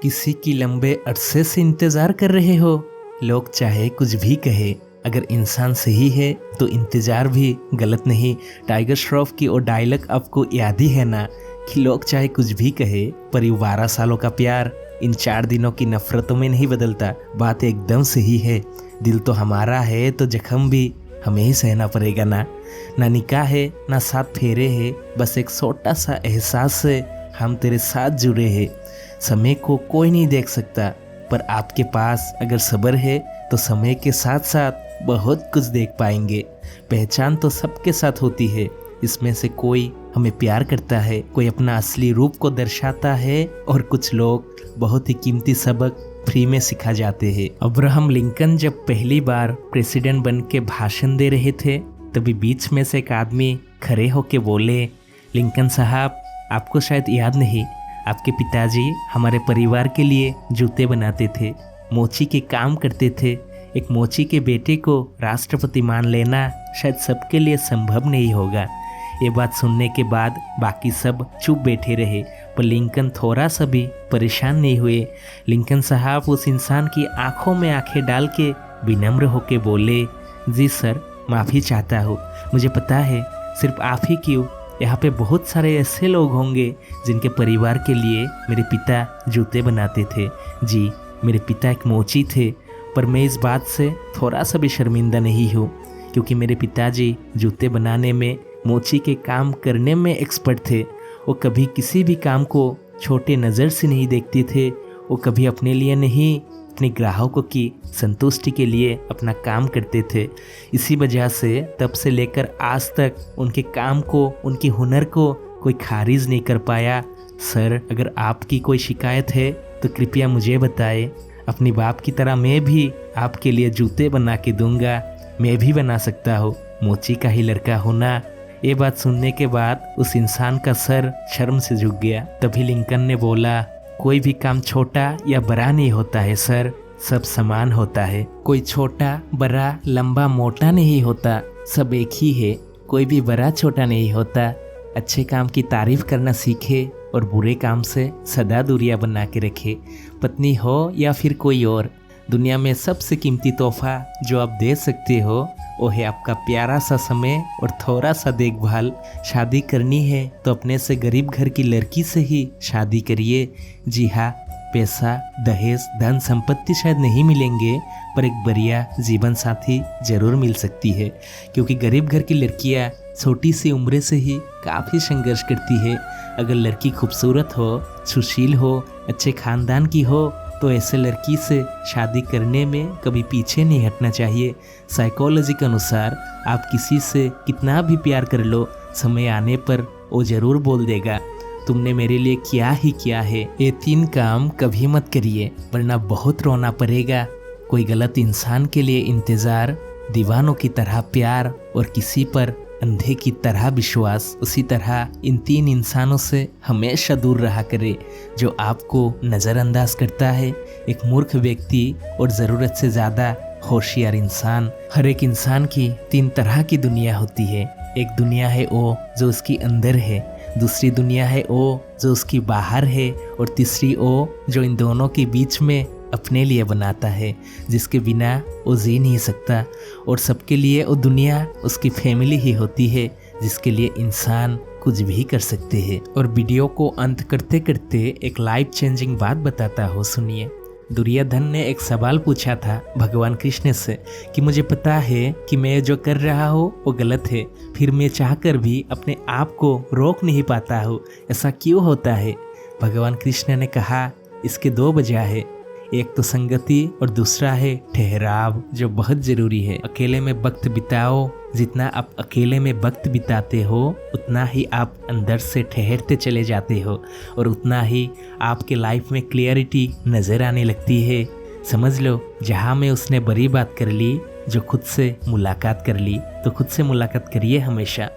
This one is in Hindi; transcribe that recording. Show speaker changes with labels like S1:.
S1: किसी की लंबे अरसे से इंतज़ार कर रहे हो। लोग चाहे कुछ भी कहे, अगर इंसान सही है तो इंतज़ार भी गलत नहीं। टाइगर श्रॉफ की वो डायलॉग आपको याद ही है ना कि लोग चाहे कुछ भी कहे, पर ये 12 सालों का प्यार इन 4 दिनों की नफ़रतों में नहीं बदलता। बात एकदम सही है। दिल तो हमारा है तो जख्म भी हमें ही सहना पड़ेगा ना निकाह है ना 7 फेरे है, बस एक छोटा सा एहसास से हम तेरे साथ जुड़े हैं। समय को कोई नहीं देख सकता, पर आपके पास अगर सब्र है तो समय के साथ साथ बहुत कुछ देख पाएंगे। पहचान तो सबके साथ होती है, इसमें से कोई हमें प्यार करता है, कोई अपना असली रूप को दर्शाता है और कुछ लोग बहुत ही कीमती सबक फ्री में सिखा जाते हैं। अब्राहम लिंकन जब पहली बार प्रेसिडेंट बन के भाषण दे रहे थे, तभी बीच में से एक आदमी खड़े होके बोले, लिंकन साहब, आपको शायद याद नहीं, आपके पिताजी हमारे परिवार के लिए जूते बनाते थे, मोची के काम करते थे। एक मोची के बेटे को राष्ट्रपति मान लेना शायद सबके लिए संभव नहीं होगा। ये बात सुनने के बाद बाकी सब चुप बैठे रहे, पर लिंकन थोड़ा सा भी परेशान नहीं हुए। लिंकन साहब उस इंसान की आंखों में आंखें डाल के विनम्र होके बोले, जी सर, माफ़ी चाहता हूँ। मुझे पता है सिर्फ आप ही क्यों, यहाँ पे बहुत सारे ऐसे लोग होंगे जिनके परिवार के लिए मेरे पिता जूते बनाते थे। जी, मेरे पिता एक मोची थे, पर मैं इस बात से थोड़ा सा भी शर्मिंदा नहीं हूँ, क्योंकि मेरे पिताजी जूते बनाने में, मोची के काम करने में एक्सपर्ट थे। वो कभी किसी भी काम को छोटे नज़र से नहीं देखते थे। वो कभी अपने लिए नहीं, अपने ग्राहकों की संतुष्टि के लिए अपना काम करते थे। इसी वजह से तब से लेकर आज तक उनके काम को, उनके हुनर को कोई खारिज नहीं कर पाया। सर, अगर आपकी कोई शिकायत है तो कृपया मुझे बताएं। अपनी बाप की तरह मैं भी आपके लिए जूते बना के दूंगा। मैं भी बना सकता हूँ, मोची का ही लड़का हूँ ना। ये बात सुनने के बाद उस इंसान का सर शर्म से झुक गया। तभी लिंकन ने बोला, कोई भी काम छोटा या बड़ा नहीं होता है सर, सब समान होता है। कोई छोटा बड़ा लंबा मोटा नहीं होता, सब एक ही है। कोई भी बड़ा छोटा नहीं होता। अच्छे काम की तारीफ करना सीखे और बुरे काम से सदा दूरियां बना के रखे। पत्नी हो या फिर कोई और, दुनिया में सबसे कीमती तोहफा जो आप दे सकते हो वो है आपका प्यारा सा समय और थोड़ा सा देखभाल। शादी करनी है तो अपने से गरीब घर की लड़की से ही शादी करिए। जी हाँ, पैसा, दहेज, धन संपत्ति शायद नहीं मिलेंगे, पर एक बढ़िया जीवन साथी जरूर मिल सकती है, क्योंकि गरीब घर की लड़कियाँ छोटी सी उम्र से ही काफ़ी संघर्ष करती है। अगर लड़की खूबसूरत हो, सुशील हो, अच्छे खानदान की हो, तो ऐसे लड़की से शादी करने में कभी पीछे नहीं हटना चाहिए। साइकोलॉजी के अनुसार आप किसी से कितना भी प्यार कर लो, समय आने पर वो ज़रूर बोल देगा, तुमने मेरे लिए किया ही किया है। ये 3 काम कभी मत करिए, वरना बहुत रोना पड़ेगा। कोई गलत इंसान के लिए इंतज़ार, दीवानों की तरह प्यार और किसी पर अंधे की तरह विश्वास। उसी तरह इन 3 इंसानों से हमेशा दूर रहा करे, जो आपको नज़रअंदाज करता है, एक मूर्ख व्यक्ति और ज़रूरत से ज़्यादा होशियार इंसान। हर एक इंसान की 3 तरह की दुनिया होती है। एक दुनिया है वो जो उसकी अंदर है, दूसरी दुनिया है वो जो उसकी बाहर है, और तीसरी वो जो इन दोनों के बीच में अपने लिए बनाता है, जिसके बिना वो जी नहीं सकता। और सबके लिए वो दुनिया उसकी फैमिली ही होती है, जिसके लिए इंसान कुछ भी कर सकते हैं। और वीडियो को अंत करते करते एक लाइफ चेंजिंग बात बताता हूँ, सुनिए। दुर्योधन ने एक सवाल पूछा था भगवान कृष्ण से कि मुझे पता है कि मैं जो कर रहा हूँ वो गलत है, फिर मैं चाहकर भी अपने आप को रोक नहीं पाता हूँ, ऐसा क्यों होता है? भगवान कृष्ण ने कहा, इसके 2 वजह है। एक तो संगति और दूसरा है ठहराव, जो बहुत ज़रूरी है। अकेले में वक्त बिताओ, जितना आप अकेले में वक्त बिताते हो उतना ही आप अंदर से ठहरते चले जाते हो, और उतना ही आपके लाइफ में क्लियरिटी नज़र आने लगती है। समझ लो, जहाँ में उसने बड़ी बात कर ली, जो खुद से मुलाकात कर ली, तो खुद से मुलाकात करिए हमेशा।